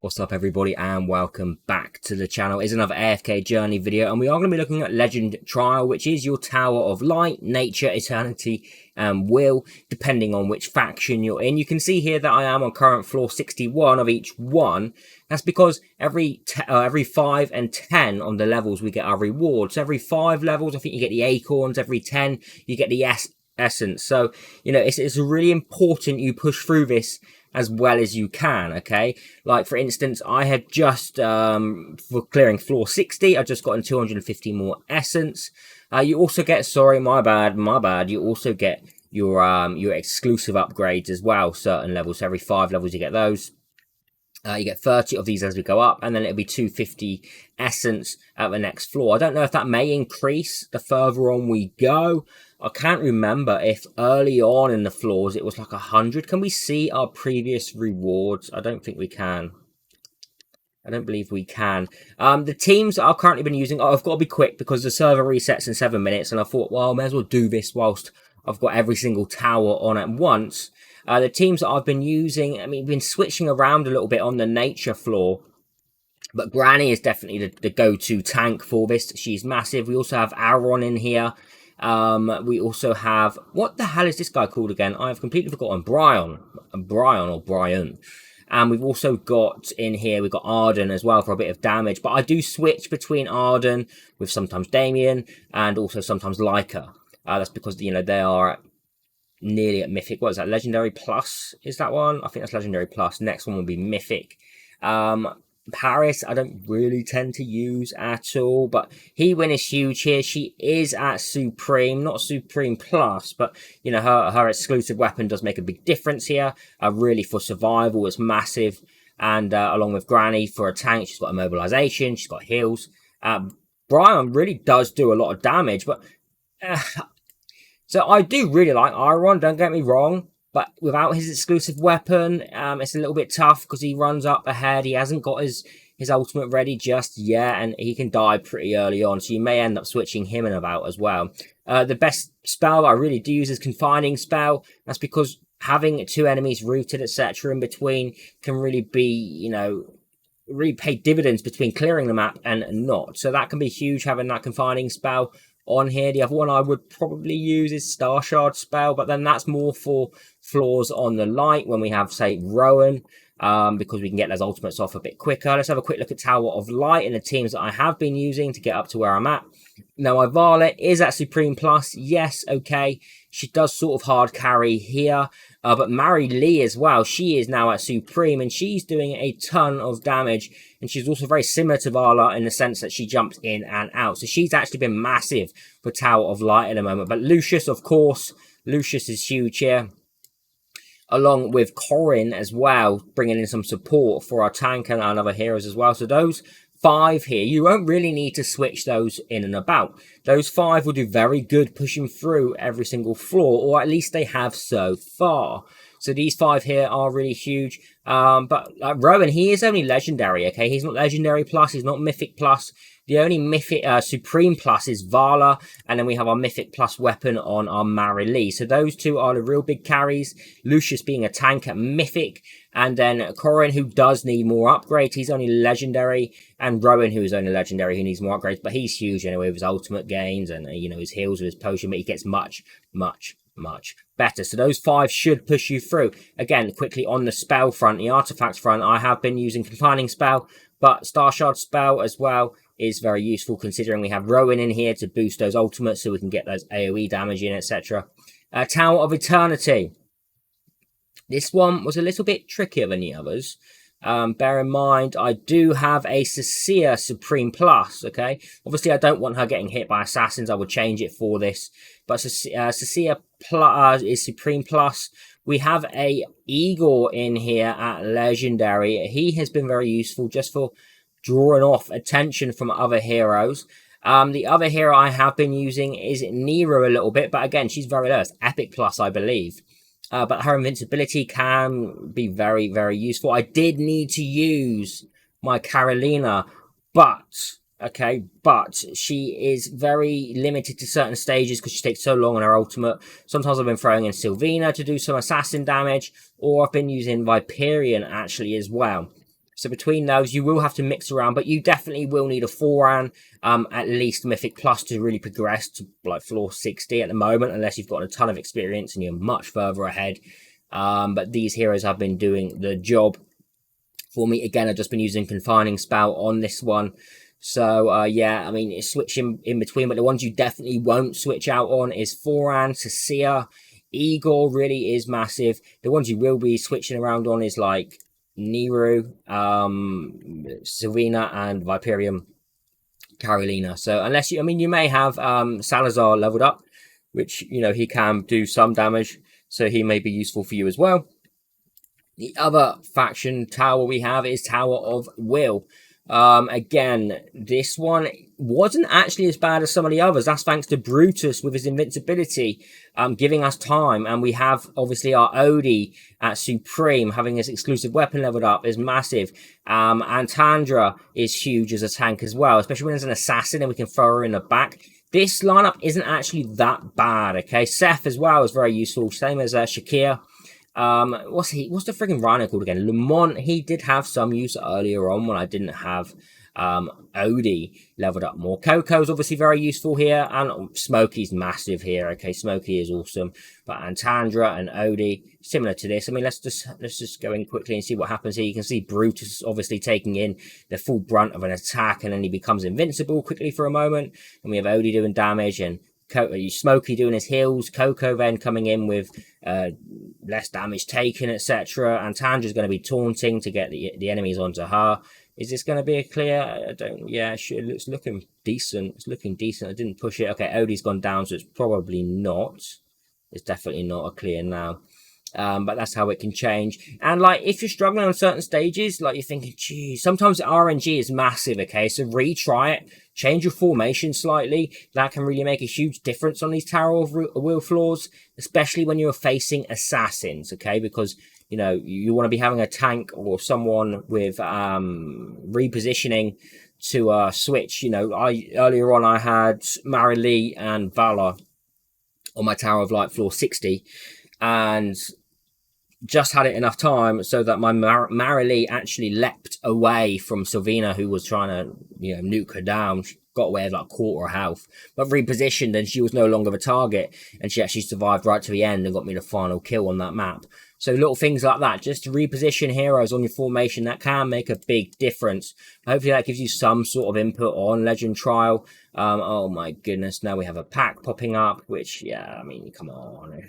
What's up everybody and welcome back to the channel. It's another AFK journey video and we are going to be looking at Legend Trial, which is your Tower of Light, Nature, Eternity and Will, depending on which faction you're in. You can see here that I am on current floor 61 of each one. That's because every 5 and 10 on the levels we get our rewards. So every 5 levels I think you get the acorns, every 10 you get the essence. So, you know, it's really important you push through this as well as you can, okay? Like, for instance, I had just, for clearing floor 60, I just gotten 250 more essence. You also get, sorry, my bad, you also get your exclusive upgrades as well, certain levels. So every 5 levels you get those. You get 30 of these as we go up, and then it'll be 250 essence at the next floor. I don't know if that may increase the further on we go. I can't remember if early on in the floors it was like 100. Can we see our previous rewards? I don't think we can. I don't believe we can. The teams that I've currently been using, I've got to be quick because the server resets in 7 minutes, and I thought, well, I may as well do this whilst I've got every single tower on at once. The teams that I've been using, I mean, been switching around a little bit on the nature floor. But Granny is definitely the go-to tank for this. She's massive. We also have Aaron in here. We also have, what the hell is this guy called again? I've completely forgotten. Brian. And we've also got in here, we've got Arden as well for a bit of damage. But I do switch between Arden with sometimes Damien and also sometimes Leica. That's because, you know, they are nearly at Mythic. What is that? Legendary Plus is that one? I think that's Legendary Plus. Next one will be Mythic. Paris, I don't really tend to use at all, but He-Win is huge here. She is at Supreme, not Supreme Plus, but, you know, her exclusive weapon does make a big difference here. Really, for survival, it's massive. And along with Granny, for a tank, she's got immobilization, she's got heals. Brian really does do a lot of damage, but... so I do really like Iron, don't get me wrong. But without his exclusive weapon, it's a little bit tough because he runs up ahead. He hasn't got his ultimate ready just yet, and he can die pretty early on. So you may end up switching him in about as well. The best spell I really do use is Confining Spell. That's because having 2 enemies rooted, etc. in between can really be, you know, really pay dividends between clearing the map and not. So that can be huge, having that Confining Spell on here. The other one I would probably use is Star Shard Spell, but then that's more for floors on the light when we have, say, Rowan, because we can get those ultimates off a bit quicker. Let's have a quick look at Tower of Light and the teams that I have been using to get up to where I'm at. Now, my Violet is at Supreme Plus. Yes, okay. She does sort of hard carry here. But Mary Lee as well, she is now at Supreme, and she's doing a ton of damage. And she's also very similar to Vala in the sense that she jumps in and out. So she's actually been massive for Tower of Light at the moment. But Lucius, of course, Lucius is huge here. Along with Corin as well, bringing in some support for our tank and our other heroes as well. So those 5 here, you won't really need to switch those in and about. Those 5 will do very good pushing through every single floor, or at least they have so far. So these 5 here are really huge. But Rowan, he is only legendary, okay? He's not legendary plus, he's not mythic plus. The only mythic Supreme Plus is Vala, and then we have our Mythic Plus weapon on our Marilee. So those 2 are the real big carries. Lucius being a tank at Mythic, and then Corin, who does need more upgrades. He's only legendary, and Rowan, who is only legendary, who needs more upgrades. But he's huge anyway with his ultimate gains and, you know, his heals with his potion. But he gets much better. So those 5 should push you through. Again, quickly on the spell front, the artifact front, I have been using Confining Spell, but Star Shard Spell as well is very useful, considering we have Rowan in here to boost those ultimates so we can get those AoE damage in, etc. Tower of Eternity. This one was a little bit trickier than the others. Bear in mind, I do have a Cecilia Supreme Plus, okay? Obviously, I don't want her getting hit by assassins. I would change it for this. But Cecilia is Supreme Plus. We have a Igor in here at Legendary. He has been very useful just for drawing off attention from other heroes. The other hero I have been using is Nero a little bit, but again, she's very low. It's Epic Plus, I believe. But her invincibility can be very, very useful. I did need to use my Carolina, but she is very limited to certain stages because she takes so long on her ultimate. Sometimes I've been throwing in Sylvina to do some assassin damage, or I've been using Viperian actually as well. So between those, you will have to mix around, but you definitely will need a Foran, at least Mythic Plus to really progress to like floor 60 at the moment, unless you've got a ton of experience and you're much further ahead. But these heroes have been doing the job for me. Again, I've just been using Confining Spell on this one. So, yeah, I mean, it's switching in between, but the ones you definitely won't switch out on is Foran, Sasia, Igor really is massive. The ones you will be switching around on is like Nero, Sylvina, and Viperium Carolina. So unless you, I mean, you may have Salazar leveled up, which, you know, he can do some damage, so he may be useful for you as well. The other faction tower we have is Tower of Will. Again, this one wasn't actually as bad as some of the others. That's thanks to Brutus with his invincibility, giving us time. And we have, obviously, our Odie at Supreme, having his exclusive weapon leveled up is massive. And Tandra is huge as a tank as well, especially when it's an assassin and we can throw her in the back. This lineup isn't actually that bad, okay? Seth as well is very useful, same as Shakir. What's the friggin' Rhino called again? Lamont, he did have some use earlier on when I didn't have Odie leveled up more. Coco's obviously very useful here, and Smokey's massive here. Okay, Smokey is awesome. But Antandra and Odie, similar to this. I mean, let's just go in quickly and see what happens here. You can see Brutus obviously taking in the full brunt of an attack, and then he becomes invincible quickly for a moment. And we have Odie doing damage, and Smokey doing his heals, Coco then coming in with less damage taken, etc. And Tandra's going to be taunting to get the enemies onto her. Is this going to be a clear? I don't. Yeah, it's looking decent. It's looking decent. I didn't push it. Okay, Odie's gone down, so it's probably not. It's definitely not a clear now. But that's how it can change. And like, if you're struggling on certain stages, like you're thinking, geez, sometimes the RNG is massive, okay? So retry it, change your formation slightly. That can really make a huge difference on these Tower of Will floors, especially when you're facing assassins, okay? Because, you know, you want to be having a tank or someone with repositioning to switch. You know, earlier on I had Marilee and Valor on my Tower of Light floor 60, and just had it enough time so that my Marilee actually leapt away from Sylvina, who was trying to, you know, nuke her down. She got away with like a quarter health, but repositioned and she was no longer the target, and she actually survived right to the end and got me the final kill on that map. So little things like that, just to reposition heroes on your formation, that can make a big difference. Hopefully that gives you some sort of input on Legend Trial. Oh my goodness, now we have a pack popping up, which, yeah, I mean, come on.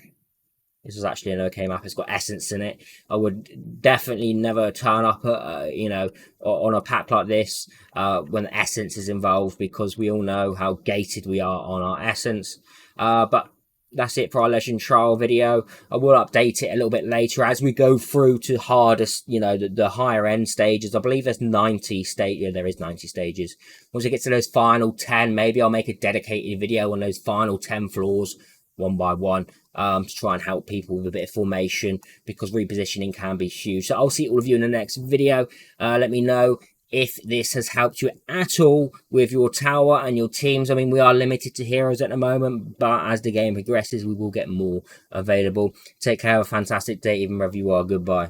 This was actually an okay map. It's got essence in it. I would definitely never turn up, you know, on a pack like this when essence is involved, because we all know how gated we are on our essence. But that's it for our Legend Trial video. I will update it a little bit later as we go through to hardest, you know, the higher end stages. I believe there's 90 stages. Yeah, there is 90 stages. Once we get to those final 10, maybe I'll make a dedicated video on those final 10 floors one by one, to try and help people with a bit of formation, because repositioning can be huge. So I'll see all of you in the next video. Let me know if this has helped you at all with your tower and your teams. I mean, we are limited to heroes at the moment, but as the game progresses, we will get more available. Take care, have a fantastic day, even wherever you are. Goodbye.